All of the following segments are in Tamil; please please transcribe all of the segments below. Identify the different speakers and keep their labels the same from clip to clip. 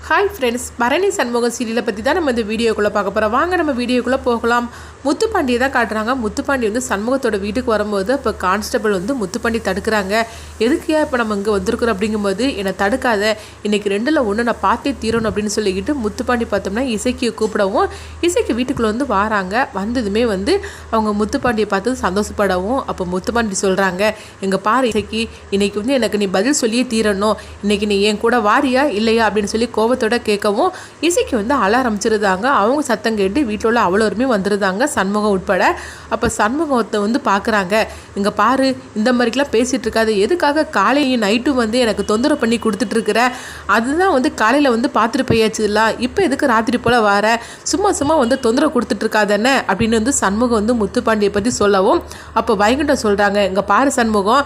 Speaker 1: ஹாய் ஃப்ரெண்ட்ஸ், பரணி சண்முகம் சீரியலை பற்றி தான் நம்ம இந்த வீடியோக்குள்ளே பார்க்க போகிறோம். வாங்க நம்ம வீடியோக்குள்ளே போகலாம். முத்துப்பாண்டியை தான் காட்டுறாங்க. முத்துப்பாண்டி வந்து சண்முகத்தோட வீட்டுக்கு வரும்போது இப்போ கான்ஸ்டபிள் வந்து முத்துப்பாண்டி தடுக்கிறாங்க. எதுக்கியா இப்போ நம்ம இங்கே வந்திருக்கிறோம் அப்படிங்கும்போது, என்னை தடுக்காத, இன்றைக்கி 2ல் 1 நான் பார்த்தே தீரணும் அப்படின்னு சொல்லிக்கிட்டு முத்துப்பாண்டி பார்த்தோம்னா இசைக்கு கூப்பிடவும், இசைக்கு வீட்டுக்குள்ளே வந்து வராங்க. வந்ததுமே வந்து அவங்க முத்துப்பாண்டியை பார்த்து சந்தோஷப்படவும், அப்போ முத்துப்பாண்டி சொல்கிறாங்க, எங்கள் பாரு இசைக்கு, இன்றைக்கி வந்து எனக்கு நீ பதில் சொல்லியே தீரணும், இன்றைக்கி நீ என் கூட வாரியா இல்லையா அப்படின்னு சொல்லி கோபத்தோட கேட்கவும், இசைக்கு வந்து அழ ஆரம்பிச்சிருந்தாங்க. அவங்க சத்தம் கேட்டு வீட்டில் உள்ள அவ்வளோருமே வந்துருந்தாங்க, சண்முகம் உட்பட. அப்போ சண்முகத்தை வந்து பார்க்குறாங்க, இங்கே பாரு, இந்த மாதிரிக்கெலாம் பேசிகிட்டு இருக்காது, எதுக்காக காலையும் நைட்டும் வந்து எனக்கு தொந்தரவு பண்ணி கொடுத்துட்ருக்குற, அதுதான் வந்து காலையில் வந்து பார்த்துட்டு போயாச்சுல, இப்போ எதுக்கு ராத்திரி போல் வர, சும்மா சும்மா வந்து தொந்தரவு கொடுத்துட்ருக்காதானே அப்படின்னு வந்து சண்முகம் வந்து முத்துப்பாண்டியை பற்றி சொல்லவும், அப்போ வைகுண்டம் சொல்கிறாங்க, இங்கே பாரு சண்முகம்,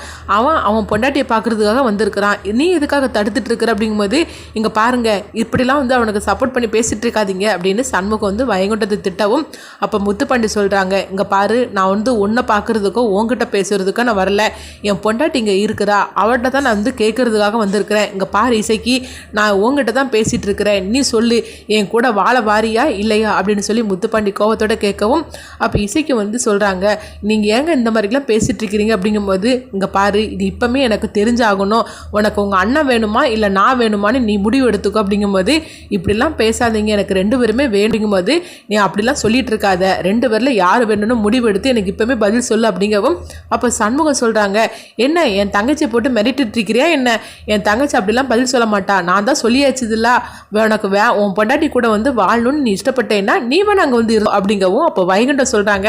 Speaker 1: அவன் பொண்டாட்டியை பார்க்குறதுக்காக வந்திருக்கிறான், நீ எதுக்காக தடுத்துட்டு இருக்கிற அப்படிங்கும்போது, இங்கே பாருங்க, இப்படிலாம் வந்து அவனுக்கு சப்போர்ட் பண்ணி பேசிகிட்டு இருக்காதீங்க அப்படின்னு சண்முகம் வந்து வைகுண்டத்தை திட்டவும், அப்போ முத்துப்பாண்டி சொல்கிறாங்க, இங்கே பாரு, நான் வந்து உன்னை பார்க்குறதுக்கோ உங்ககிட்ட பேசுகிறதுக்கோ நான் வரல, என் பொண்டாட்டி இங்கே இருக்கிறா, அவர்கிட்ட தான் நான் வந்து கேட்குறதுக்காக வந்திருக்கிறேன், இங்கே பாரு இசைக்கு, நான் உங்ககிட்ட தான் பேசிகிட்டு இருக்கிறேன், நீ சொல்லு, என் கூட வாழ வாரியா இல்லையா அப்படின்னு சொல்லி முத்துப்பாண்டி கோவத்தோட கேட்கவும், அப்போ இசைக்கு வந்து சொல்கிறாங்க, நீங்கள் ஏங்க இந்த மாதிரிலாம் பேசிகிட்டு இருக்கிறீங்க அப்படிங்கும்போது, இங்கே பாரு, இது இப்போமே எனக்கு தெரிஞ்சாகணும், உனக்கு உங்கள் அண்ணன் வேணுமா இல்லை நான் வேணுமான்னு நீ முடிவு எடுத்துக்கோ அப்படிங்கும்போது, இப்படிலாம் பேசாதீங்க, எனக்கு 2 பேருமே வேணுங்கும்போது நீ அப்படிலாம் சொல்லிட்டு இருக்காத, 2 பேரில் யார் வேணும்னு முடிவெடுத்து எனக்கு இப்போவுமே பதில் சொல்லு அப்படிங்கவும், அப்போ சண்முகம் சொல்கிறாங்க, என்ன என் தங்கச்சியை போட்டு மிரட்டிட்டு இருக்கிறியா என்ன, என் தங்கச்சி அப்படிலாம் பதில் சொல்ல மாட்டா, நான் தான் சொல்லியாச்சுதுல்ல, உனக்கு உன் பொண்டாட்டி கூட வந்து வாழணும்னு நீ இஷ்டப்பட்டேன்னா நீ வேணா அங்கே வந்து அப்படிங்கவும், அப்போ வைகுண்டம் சொல்கிறாங்க,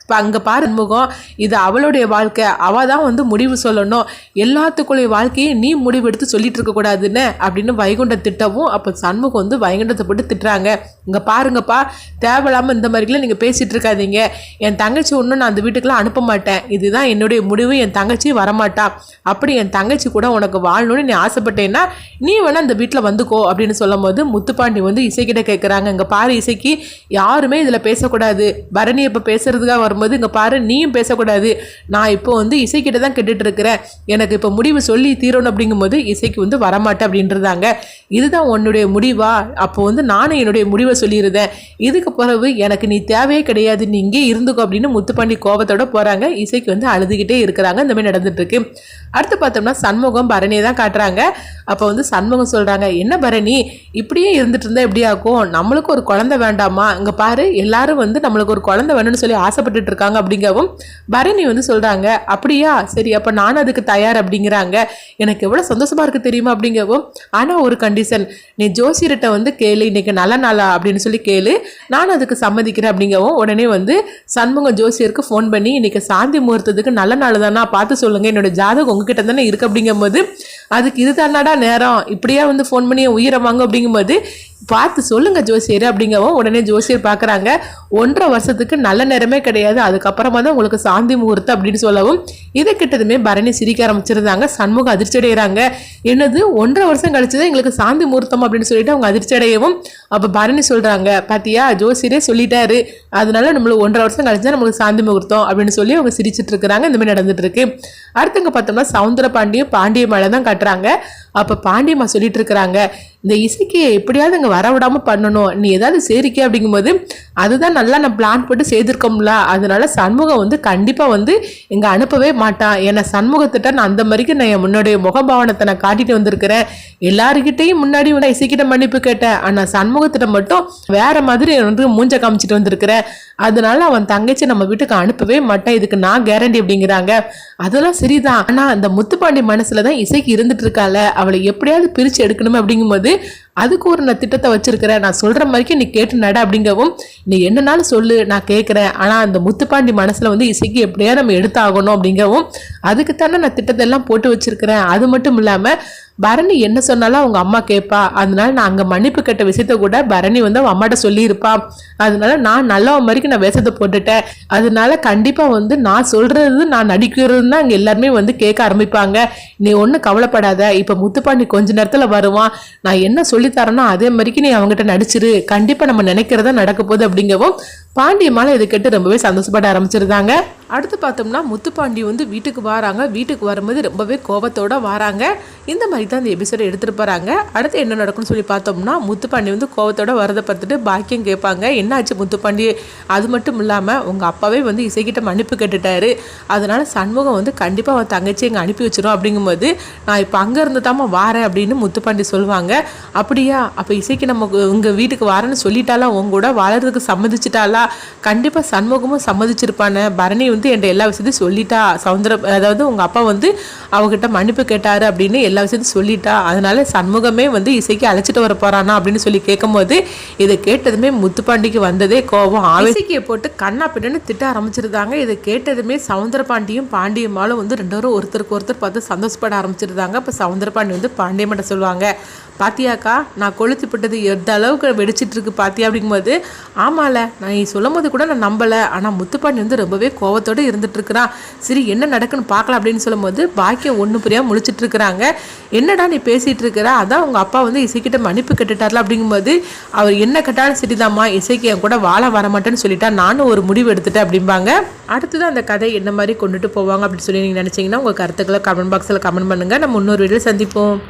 Speaker 1: இப்போ அங்கே பாரு முகம், இது அவளுடைய வாழ்க்கை, அவள் தான் வந்து முடிவு சொல்லணும், எல்லாத்துக்குள்ளே வாழ்க்கையை நீ முடிவு எடுத்து சொல்லிட்டு இருக்கக்கூடாதுன்னு அப்படின்னு வைகுண்டம் திட்டவும், அப்போ சண்முகம் வந்து வைகுண்டத்தை போட்டு திட்டுறாங்க, இங்கே பாருங்கப்பா, தேவையில்லாமல் இந்த மாதிரிலாம் நீங்கள் பேசிகிட்டு இருக்காதீங்க, என் தங்கச்சி ஒன்றும் நான் அந்த வீட்டுக்கெலாம் அனுப்ப மாட்டேன், இதுதான் என்னுடைய முடிவு, என் தங்கச்சி வரமாட்டா, அப்படி என் தங்கச்சி கூட உனக்கு வாழணும்னு நீ ஆசைப்பட்டேன்னா நீ வேணால் அந்த வீட்டில் வந்துக்கோ அப்படின்னு சொல்லும் போது, முத்துப்பாண்டி வந்து இசைக்கிட்ட கேட்குறாங்க, இங்கே பாரு இசைக்கு, யாருமே இதில் பேசக்கூடாது, பரணி இப்போ பேசுறதுக்காக வரும்போது, இங்கே பாரு, நீயும் பேசக்கூடாது, நான் இப்போ வந்து இசைக்கிட்ட தான் கேட்டுட்டு இருக்கிறேன், எனக்கு இப்போ முடிவு சொல்லி தீரணும் அப்படிங்கும்போது இசைக்கு வந்து வரமாட்டேன் அப்படின்றதாங்க, இதுதான் உன்னுடைய முடிவா, அப்போ வந்து நானும் என்னுடைய முடிவை சொல்லியிருந்தேன், இதுக்கு பிறகு எனக்கு நீ தேவையே கிடையாது, நீ இங்கே இருந்துக்கோ அப்படின்னு முத்துப்பாண்டி கோபத்தோட போகிறாங்க. இசைக்கு வந்து அழுதுகிட்டே இருக்கிறாங்க. இந்த மாதிரி நடந்துட்டு இருக்கு. அடுத்து பார்த்தோம்னா சண்முகம் பரணியை தான் காட்டுறாங்க. அப்போ வந்து சண்முகம் சொல்கிறாங்க, என்ன பரணி, இப்படியே இருந்துட்டு இருந்தால் எப்படி ஆகும், நம்மளுக்கு ஒரு குழந்தை வேண்டாமா, இங்கே பாரு, எல்லாரும் வந்து நம்மளுக்கு ஒரு குழந்தை வேணும்னு சொல்லி ஆசைப்பட்டுட்டு இருக்காங்க அப்படிங்கவும், பரணி வந்து சொல்கிறாங்க, அப்படியா, சரி, அப்போ நானும் அதுக்கு தயார் அப்படிங்கிறாங்க, எனக்கு எவ்வளோ சந்தோஷமாக இருக்குது தெரியுமா அப்படிங்கவும், ஆனால் ஒரு கண்டிஷன், நீ ஜோசியர்கிட்ட வந்து கேளு, இன்னைக்கு நல்ல நாளா அப்படின்னு சொல்லி கேளு, நானும் அதுக்கு சம்மதிக்கிறேன் அப்படிங்கவும், உடனே வந்து சண்முகம் ஜோசியருக்கு ஃபோன் பண்ணி, இன்னைக்கு சாந்தி முகூர்த்தத்துக்கு நல்ல நாள் தானா பார்த்து சொல்லுங்கள், என்னோட ஜாதகம் உங்ககிட்ட தானே இருக்குது அப்படிங்கும்போது, அதுக்கு இது தானாடா நேரம், இப்படியா வந்து ஃபோன் பண்ணி உயிரை வாங்க அப்படிங்கும்போது, பார்த்து சொல்லுங்க ஜோசியர் அப்படிங்கவும், உடனே ஜோசியர் பார்க்குறாங்க, 1.5 வருஷத்துக்கு நல்ல நேரமே கிடையாது, அதுக்கப்புறமா தான் உங்களுக்கு சாந்தி முகூர்த்தம் அப்படின்னு சொல்லவும், இதை கிட்டதுமே பரணி சிரிக்க ஆரம்பிச்சிருந்தாங்க. சண்முகம் அதிர்ச்சி அடைகிறாங்க, என்னது 1.5 வருஷம் கழிச்சுதான் எங்களுக்கு சாந்தி முகூர்த்தம் அப்படின்னு சொல்லிட்டு அவங்க அதிர்ச்சி அடையவும், அப்போ பரணி சொல்கிறாங்க, பாத்தியா ஜோசியரே சொல்லிட்டாரு, அதனால நம்மளுக்கு 1.5 வருஷம் கழிச்சுதான் நம்மளுக்கு சாந்தி முகூர்த்தம் அப்படின்னு சொல்லி அவங்க சிரிச்சிட்டு இருக்கிறாங்க. இந்த மாதிரி நடந்துட்டு இருக்கு. அடுத்தவங்க பார்த்தோம்னா சவுந்தர பாண்டிய மழை தான் காட்டுறாங்க. அப்போ பாண்டியம்மா சொல்லிட்டு இருக்கிறாங்க, இந்த இசைக்கு எப்படியாவது அங்கே வரவிடாமல் பண்ணணும், நீ ஏதாவது சேரிக்க அப்படிங்கும்போது, அதுதான் நல்லா நான் பிளான் போட்டு செய்திருக்கோம்ல, அதனால சண்முகம் வந்து கண்டிப்பாக வந்து இங்கே அனுப்பவே மாட்டான், ஏன்னா சண்முகத்திட்ட நான் அந்த மாதிரிக்கு நான் என் முன்னோடைய முகபாவனத்தை நான் காட்டிட்டு வந்திருக்கிறேன், எல்லாருக்கிட்டையும் முன்னாடி வந்து இசைக்கிட்ட மன்னிப்பு கேட்டேன், ஆனால் சண்முகத்திட்ட மட்டும் வேற மாதிரி வந்து மூஞ்ச காமிச்சிட்டு வந்திருக்கிறேன், அதனால அவன் தங்கச்சி நம்ம வீட்டுக்கு அனுப்பவே மாட்டேன், இதுக்கு நான் கேரண்டி அப்படிங்கிறாங்க. அதெல்லாம் சரிதான், ஆனால் அந்த முத்துப்பாண்டி மனசுல தான் இசைக்கு இருந்துட்டு இருக்கால, அவளை எப்படியாவது பிரித்து எடுக்கணுமே அப்படிங்கும்போது, அதுக்கு ஒரு நான் திட்டத்தை வச்சிருக்கிறேன், நான் சொல்ற மாதிரிக்கு நீ கேட்டு நட அப்படிங்கவும், நீ என்னன்னாலும் சொல்லு, நான் கேட்குறேன், ஆனால் அந்த முத்துப்பாண்டி மனசுல வந்து இசைக்கு எப்படியா நம்ம எடுத்தாகணும் அப்படிங்கவும், அதுக்குத்தானே நான் திட்டத்தை எல்லாம் போட்டு வச்சிருக்கிறேன், அது மட்டும் இல்லாம பரணி என்ன சொன்னாலும் அவங்க அம்மா கேட்பா, அதனால நான் அங்கே மன்னிப்பு கேட்ட விஷயத்த கூட பரணி வந்து அவன் அம்மாட்ட சொல்லியிருப்பா, அதனால நான் நல்லவன் மாதிரிக்கு நான் வேஷத்தை போட்டுட்டேன், அதனால கண்டிப்பாக வந்து நான் சொல்றது நான் நடிக்கிறதுன்னு தான் அங்கே எல்லாருமே வந்து கேட்க ஆரம்பிப்பாங்க, நீ ஒன்றும் கவலைப்படாத, இப்போ முத்துப்பாண்டி கொஞ்ச நேரத்தில் வருவான், நான் என்ன சொல்லித்தரேனோ அதே மாதிரிக்கு நீ அவங்ககிட்ட நடிச்சிரு, கண்டிப்பாக நம்ம நினைக்கிறதா நடக்க போகுது அப்படிங்கவும், பாண்டியம்மாள் இதை கேட்டு ரொம்பவே சந்தோஷப்பட ஆரம்பிச்சிருந்தாங்க. அடுத்து பார்த்தோம்னா முத்துப்பாண்டி வந்து வீட்டுக்கு வராங்க. வீட்டுக்கு வரும்போது ரொம்பவே கோபத்தோட வராங்க. இந்த மாதிரி தான் இந்த எபிசோட எடுத்துகிட்டு போகிறாங்க. அடுத்து என்ன நடக்கும்னு சொல்லி பார்த்தோம்னா முத்துப்பாண்டி வந்து கோபத்தோட வரதை பார்த்துட்டு பாக்கியம் கேட்பாங்க, என்னாச்சு முத்துப்பாண்டி? அது மட்டும் இல்லாமல் உங்கள் அப்பாவே வந்து இசைக்கிட்ட மன்னிப்பு கேட்டுட்டாரு, அதனால சண்முகம் வந்து கண்டிப்பாக அவன் தங்கச்சி எங்கே அனுப்பி வச்சிடும். அப்படிங்கும்போது நான் இப்போ அங்கே இருந்து தாம்மா வாரேன் அப்படின்னு முத்துப்பாண்டி சொல்லுவாங்க. அப்படியா? அப்போ இசைக்கு நம்ம உங்கள் வீட்டுக்கு வரேன்னு சொல்லிட்டாலா? உங்க கூட வாழறதுக்கு சம்மதிச்சிட்டாலா? கண்டிப்பாக சண்முகமும் சம்மதிச்சிருப்பானே. பரணி வந்து என்கிட்ட எல்லா விஷயத்தையும் சொல்லிட்டா. அதாவது உங்கள் அப்பா வந்து அவகிட்ட மன்னிப்பு கேட்டாரு அப்படின்னு எல்லா விஷயத்தையும் சொல்லிட்டா. அதனால சண்முகமே வந்து இசைக்கு அழைச்சிட்டு வர போறானா அப்படின்னு சொல்லி கேட்கும்போது இதை கேட்டதுமே முத்துப்பாண்டிக்கு வந்ததே கோபம். இசைக்கியை போட்டு கண்ணா பின்னு திட்ட ஆரம்பிச்சிருந்தாங்க. இதை கேட்டதுமே சவுந்தரபாண்டியும் பாண்டியம்மாலும் வந்து ரெண்டு பேரும் ஒருத்தருக்கு ஒருத்தர் பார்த்து சந்தோஷப்பட ஆரம்பிச்சிருந்தாங்க. இப்போ சவுந்தரபாண்டி வந்து பாண்டியம்மாட்ட சொல்லுவாங்க, பாத்தியாக்கா நான் கொளுத்திப்பட்டது எந்த அளவுக்கு வெடிச்சிட்டு இருக்கு பாத்தியா? அப்படிங்கும்போது ஆமால, நான் நீ சொல்லும் போது கூட நான் நம்பலை, ஆனால் முத்துப்பாண்டி வந்து ரொம்பவே கோவத்தோடு இருந்துட்டு இருக்கிறான். சரி என்ன நடக்குன்னு பார்க்கலாம் அப்படின்னு சொல்லும் போது பாக்கியம் ஒன்று புரியாம முழிச்சிட்டு இருக்கிறாங்க. என்னடா நீ பேசிட்டு இருக்கிற? அதான் உங்க அப்பா வந்து இசைக்கிட்ட மன்னிப்பு கேட்டுட்டார்ல. அப்படிங்கும்போது அவர் என்ன கேட்டாலும் சரிதாம்மா, இசைக்கு என் கூட வாழ வரமாட்டேன்னு சொல்லிட்டா, நானும் ஒரு முடிவு எடுத்துட்டேன் அப்படிம்பாங்க. அடுத்ததான் அந்த கதை என்ன மாதிரி கொண்டுட்டு போவாங்க அப்படின்னு சொல்லி நீங்கள் நினச்சிங்கன்னா உங்கள் கருத்துக்களை கமெண்ட் பாக்ஸில் கமெண்ட் பண்ணுங்கள். நம்ம இன்னொரு வீடியோ சந்திப்போம்.